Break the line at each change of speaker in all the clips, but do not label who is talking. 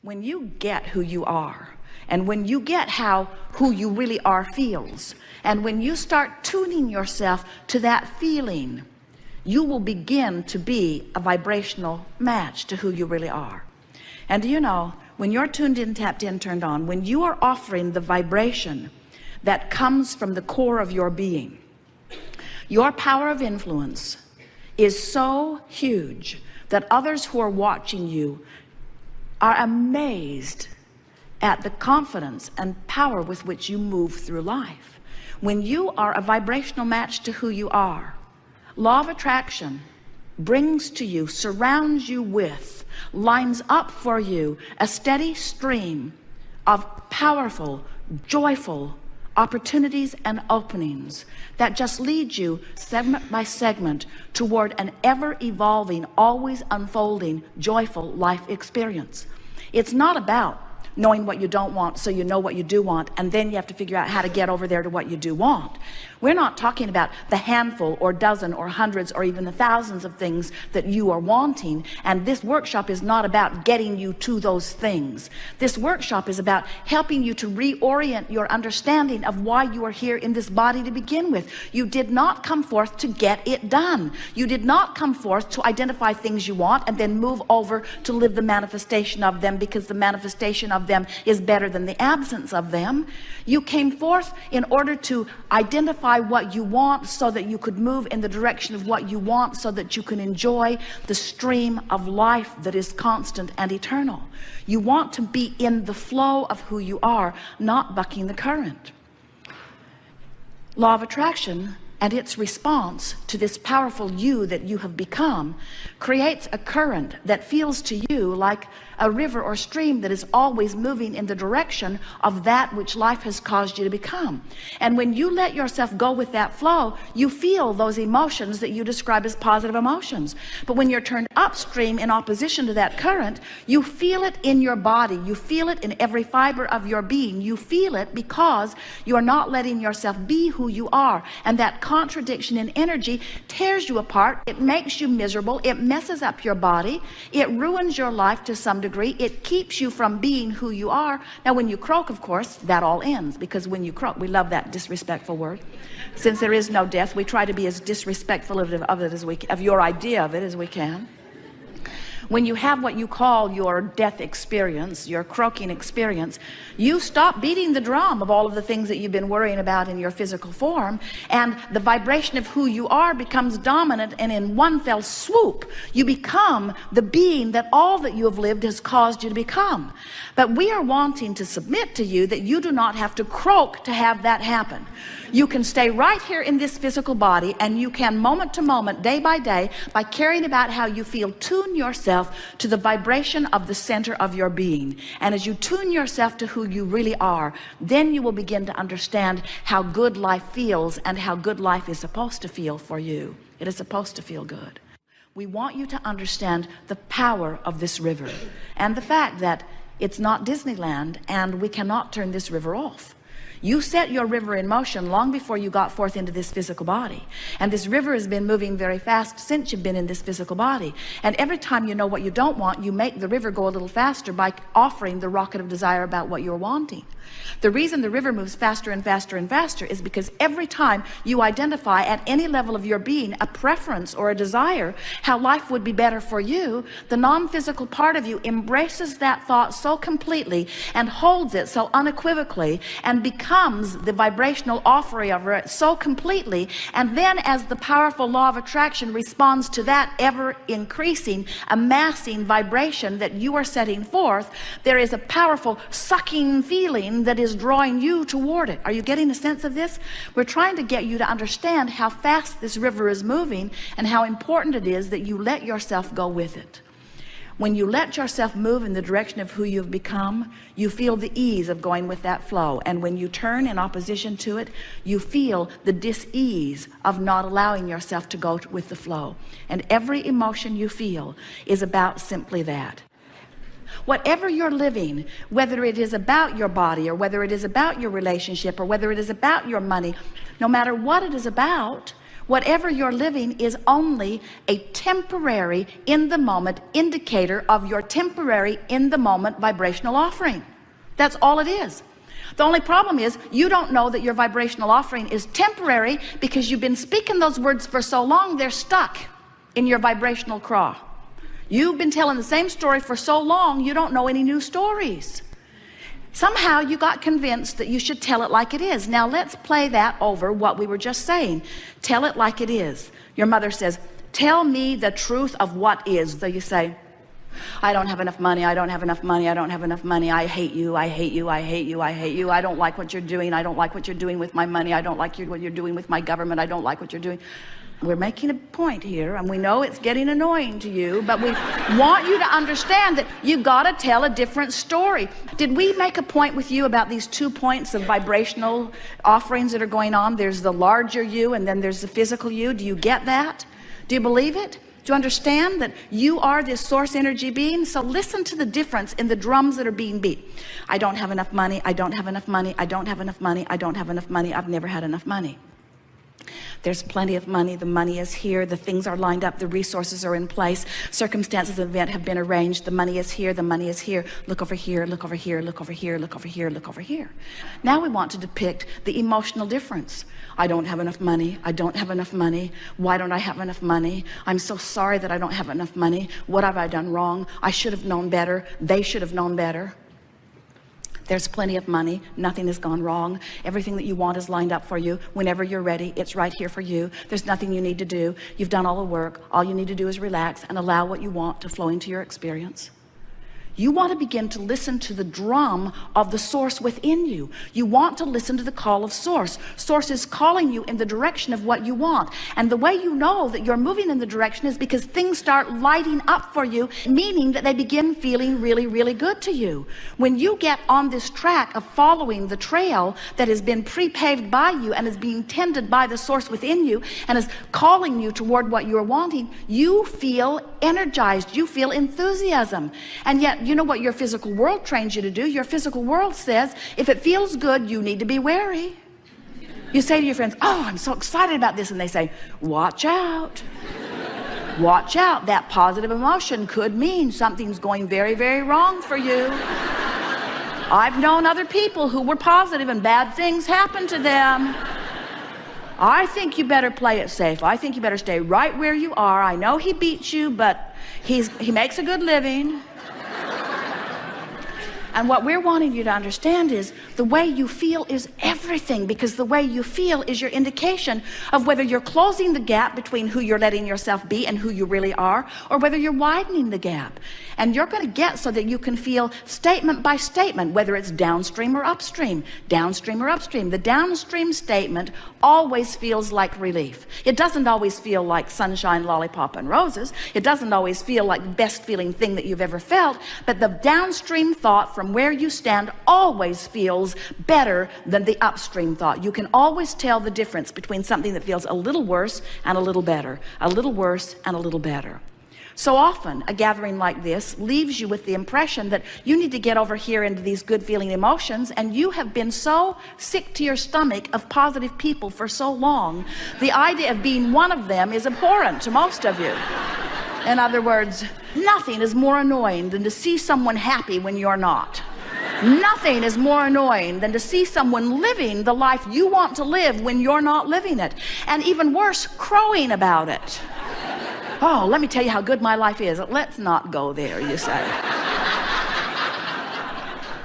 When you get who you are, and when you get how who you really are feels, and when you start tuning yourself to that feeling, you will begin to be a vibrational match to who you really are. And do you know, when you're tuned in, tapped in, turned on, when you are offering the vibration that comes from the core of your being, your power of influence is so huge that others who are watching you are amazed at the confidence and power with which you move through life. When you are a vibrational match to who you are, law of attraction brings to you, surrounds you with, lines up for you a steady stream of powerful, joyful opportunities and openings that just lead you segment by segment toward an ever-evolving, always unfolding, joyful life experience. It's not about knowing what you don't want so you know what you do want, and then you have to figure out how to get over there to what you do want. We're not talking about the handful or dozen or hundreds or even the thousands of things that you are wanting. And this workshop is not about getting you to those things. This workshop is about helping you to reorient your understanding of why you are here in this body to begin with. You did not come forth to get it done. You did not come forth to identify things you want and then move over to live the manifestation of them, because the manifestation of them is better than the absence of them. You came forth in order to identify what you want so that you could move in the direction of what you want, so that you can enjoy the stream of life that is constant and eternal. You want to be in the flow of who you are, not bucking the current. Law of attraction and its response to this powerful you that you have become creates a current that feels to you like a river or stream that is always moving in the direction of that which life has caused you to become. And when you let yourself go with that flow, you feel those emotions that you describe as positive emotions. But when you're turned upstream in opposition to that current, you feel it in your body. You feel it in every fiber of your being. You feel it because you are not letting yourself be who you are. And that contradiction in energy tears you apart. It makes you miserable. It messes up your body. It ruins your life to some degree. It keeps you from being who you are. Now, when you croak, of course, that all ends, because when you croak, we love that disrespectful word. Since there is no death, we try to be as disrespectful of it as we, of your idea of it, as we can. When you have what you call your death experience, your croaking experience, you stop beating the drum of all of the things that you've been worrying about in your physical form, and the vibration of who you are becomes dominant, and in one fell swoop, you become the being that all that you have lived has caused you to become. But we are wanting to submit to you that you do not have to croak to have that happen. You can stay right here in this physical body, and you can moment to moment, day by day, by caring about how you feel, tune yourself to the vibration of the center of your being. And as you tune yourself to who you really are, then you will begin to understand how good life feels and how good life is supposed to feel for you. It is supposed to feel good. We want you to understand the power of this river and the fact that it's not Disneyland, and we cannot turn this river off. You set your river in motion long before you got forth into this physical body. And this river has been moving very fast since you've been in this physical body. And every time you know what you don't want, you make the river go a little faster by offering the rocket of desire about what you're wanting. The reason the river moves faster and faster and faster is because every time you identify at any level of your being a preference or a desire how life would be better for you, the non-physical part of you embraces that thought so completely and holds it so unequivocally and becomes the vibrational offering of it so completely. And then as the powerful law of attraction responds to that ever increasing, amassing vibration that you are setting forth, there is a powerful sucking feeling that is drawing you toward it. Are you getting a sense of this? We're trying to get you to understand how fast this river is moving and how important it is that you let yourself go with it. When you let yourself move in the direction of who you've become, you feel the ease of going with that flow. And when you turn in opposition to it, you feel the dis-ease of not allowing yourself to go with the flow. And every emotion you feel is about simply that. Whatever you're living, whether it is about your body or whether it is about your relationship or whether it is about your money, no matter what it is about, Whatever you're living is only a temporary, in the moment indicator of your temporary, in the moment vibrational offering. That's all it is. The only problem is you don't know that your vibrational offering is temporary because you've been speaking those words for so long, they're stuck in your vibrational craw. You've been telling the same story for so long, you don't know any new stories. Somehow you got convinced that you should tell it like it is. Now let's play that over, what we were just saying. Tell it like it is. Your mother says, tell me the truth of what is. So you say, I don't have enough money, I don't have enough money, I don't have enough money, I hate you, I hate you, I hate you, I hate you, I don't like what you're doing, I don't like what you're doing with my money, I don't like what you're doing with my government, I don't like what you're doing. We're making a point here, and we know it's getting annoying to you, but we want you to understand that you got to tell a different story. Did we make a point with you about these 2 points of vibrational offerings that are going on? There's the larger you, and then there's the physical you. Do you get that? Do you believe it? Do you understand that you are this source energy being? So listen to the difference in the drums that are being beat. I don't have enough money, I don't have enough money, I don't have enough money, I don't have enough money, I've never had enough money. There's plenty of money, the money is here, the things are lined up, the resources are in place, circumstances of event have been arranged, the money is here, the money is here, look over here, look over here, look over here, look over here, look over here. Now we want to depict the emotional difference. I don't have enough money, I don't have enough money, why don't I have enough money? I'm so sorry that I don't have enough money, what have I done wrong? I should have known better, they should have known better. There's plenty of money, nothing has gone wrong, everything that you want is lined up for you. Whenever you're ready, it's right here for you. There's nothing you need to do. You've done all the work. All you need to do is relax and allow what you want to flow into your experience. You want to begin to listen to the drum of the source within you. You want to listen to the call of source. Source is calling you in the direction of what you want. And the way you know that you're moving in the direction is because things start lighting up for you, meaning that they begin feeling really, really good to you. When you get on this track of following the trail that has been pre-paved by you and is being tended by the source within you and is calling you toward what you're wanting, you feel energized, you feel enthusiasm. And yet, you know what your physical world trains you to do? Your physical world says, if it feels good, you need to be wary. You say to your friends, oh, I'm so excited about this. And they say, watch out. Watch out. That positive emotion could mean something's going very, very wrong for you. I've known other people who were positive and bad things happened to them. I think you better play it safe. I think you better stay right where you are. I know he beats you, but he makes a good living. And what we're wanting you to understand is the way you feel is everything, because the way you feel is your indication of whether you're closing the gap between who you're letting yourself be and who you really are, or whether you're widening the gap. And you're going to get so that you can feel statement by statement, whether it's downstream or upstream, downstream or upstream. The downstream statement always feels like relief. It doesn't always feel like sunshine, lollipop, and roses. It doesn't always feel like the best feeling thing that you've ever felt, but the downstream thought from where you stand always feels better than the upstream thought. You can always tell the difference between something that feels a little worse and a little better, a little worse and a little better. So often a gathering like this leaves you with the impression that you need to get over here into these good feeling emotions, and you have been so sick to your stomach of positive people for so long, the idea of being one of them is abhorrent to most of you. In other words, nothing is more annoying than to see someone happy when you're not. Nothing is more annoying than to see someone living the life you want to live when you're not living it. And even worse, crowing about it. Oh, let me tell you how good my life is. Let's not go there, you say.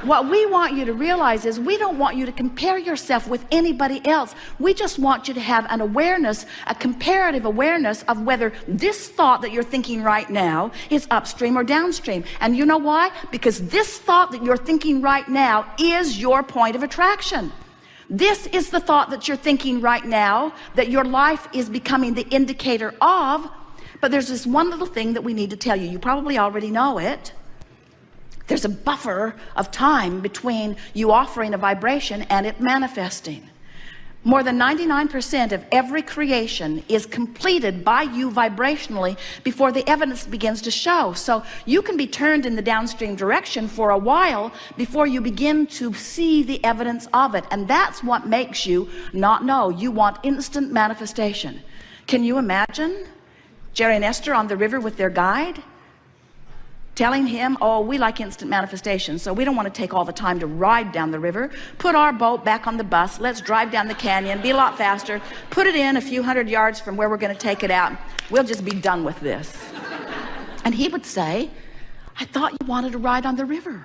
What we want you to realize is we don't want you to compare yourself with anybody else. We just want you to have an awareness, a comparative awareness of whether this thought that you're thinking right now is upstream or downstream. And you know why? Because this thought that you're thinking right now is your point of attraction. This is the thought that you're thinking right now that your life is becoming the indicator of. But there's this one little thing that we need to tell you. You probably already know it. There's a buffer of time between you offering a vibration and it manifesting. More than 99% of every creation is completed by you vibrationally before the evidence begins to show. So you can be turned in the downstream direction for a while before you begin to see the evidence of it. And that's what makes you not know. You want instant manifestation. Can you imagine Jerry and Esther on the river with their guide, telling him, oh, we like instant manifestation, so we don't want to take all the time to ride down the river. Put our boat back on the bus. Let's drive down the canyon, be a lot faster. Put it in a few hundred yards from where we're going to take it out. We'll just be done with this. And he would say, I thought you wanted to ride on the river.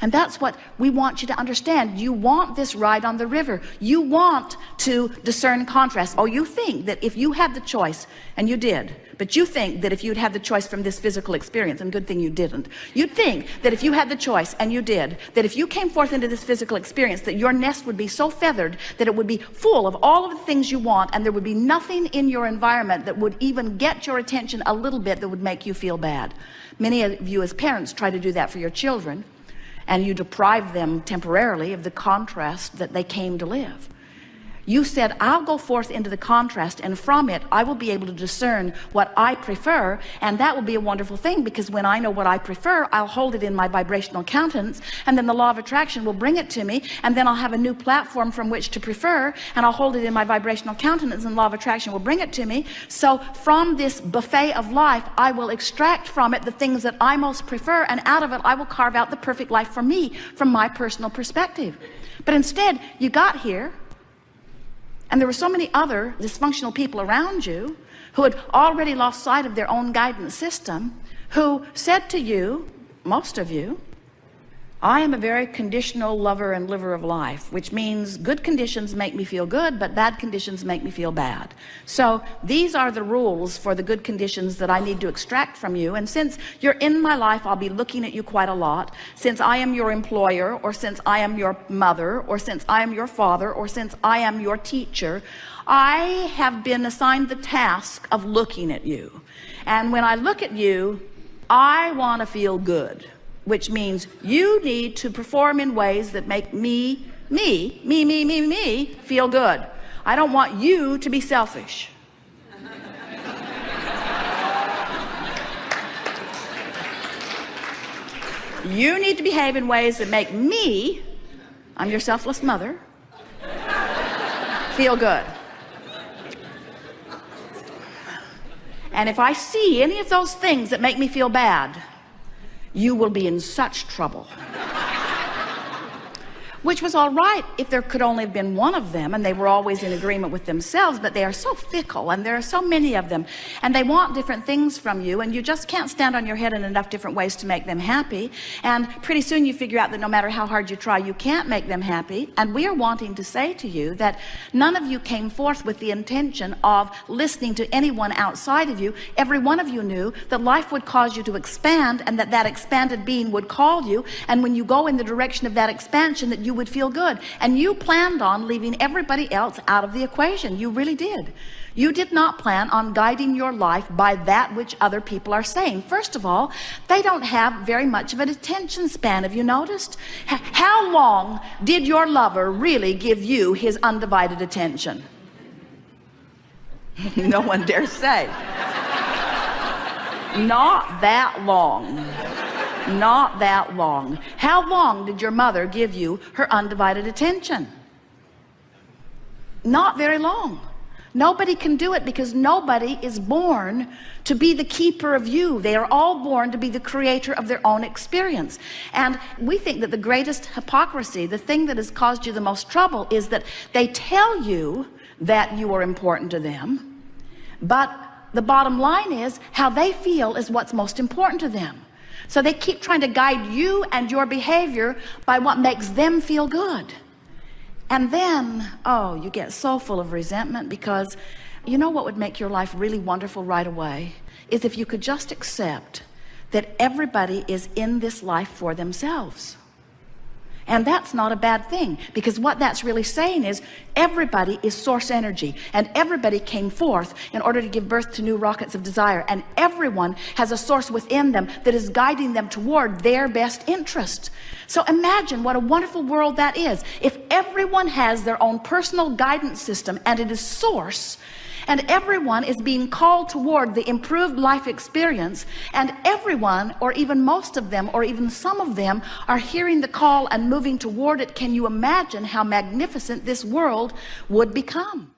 And that's what we want you to understand. You want this ride on the river. You want to discern contrast. Oh, you think that if you had the choice, and you did, but you think that if you'd had the choice from this physical experience, and good thing you didn't, you'd think that if you had the choice, and you did, that if you came forth into this physical experience, that your nest would be so feathered that it would be full of all of the things you want, and there would be nothing in your environment that would even get your attention a little bit that would make you feel bad. Many of you as parents try to do that for your children, and you deprive them temporarily of the contrast that they came to live. You said, I'll go forth into the contrast, and from it I will be able to discern what I prefer, and that will be a wonderful thing, because when I know what I prefer, I'll hold it in my vibrational countenance, and then the law of attraction will bring it to me, and then I'll have a new platform from which to prefer, and I'll hold it in my vibrational countenance, and the law of attraction will bring it to me. So from this buffet of life, I will extract from it the things that I most prefer, and out of it I will carve out the perfect life for me from my personal perspective. But instead, you got here, and there were so many other dysfunctional people around you who had already lost sight of their own guidance system, who said to you, most of you, I am a very conditional lover and liver of life, which means good conditions make me feel good, but bad conditions make me feel bad. So these are the rules for the good conditions that I need to extract from you. And since you're in my life, I'll be looking at you quite a lot. Since I am your employer, or since I am your mother, or since I am your father, or since I am your teacher, I have been assigned the task of looking at you. And when I look at you, I want to feel good, which means you need to perform in ways that make me feel good. I don't want you to be selfish. You need to behave in ways that make me, I'm your selfless mother, feel good. And if I see any of those things that make me feel bad, you will be in such trouble. Which was all right if there could only have been one of them, and they were always in agreement with themselves, but they are so fickle, and there are so many of them, and they want different things from you, and you just can't stand on your head in enough different ways to make them happy. And pretty soon you figure out that no matter how hard you try, you can't make them happy. And we are wanting to say to you that none of you came forth with the intention of listening to anyone outside of you. Every one of you knew that life would cause you to expand, and that that expanded being would call you, and when you go in the direction of that expansion, that you would feel good. And you planned on leaving everybody else out of the equation. You really did. You did not plan on guiding your life by that which other people are saying. First of all, they don't have very much of an attention span. Have you noticed? How long did your lover really give you his undivided attention? No one dares say. Not that long. Not that long. How long did your mother give you her undivided attention? Not very long. Nobody can do it, because nobody is born to be the keeper of you. They are all born to be the creator of their own experience. And we think that the greatest hypocrisy, the thing that has caused you the most trouble, is that they tell you that you are important to them, but the bottom line is how they feel is what's most important to them. So they keep trying to guide you and your behavior by what makes them feel good. And then, oh, you get so full of resentment, because you know what would make your life really wonderful right away is if you could just accept that everybody is in this life for themselves. And that's not a bad thing, because what that's really saying is everybody is source energy, and everybody came forth in order to give birth to new rockets of desire, and everyone has a source within them that is guiding them toward their best interest. So imagine what a wonderful world that is if everyone has their own personal guidance system, and it is source, and everyone is being called toward the improved life experience, and everyone, or even most of them, or even some of them, are hearing the call and moving toward it. Can you imagine how magnificent this world would become?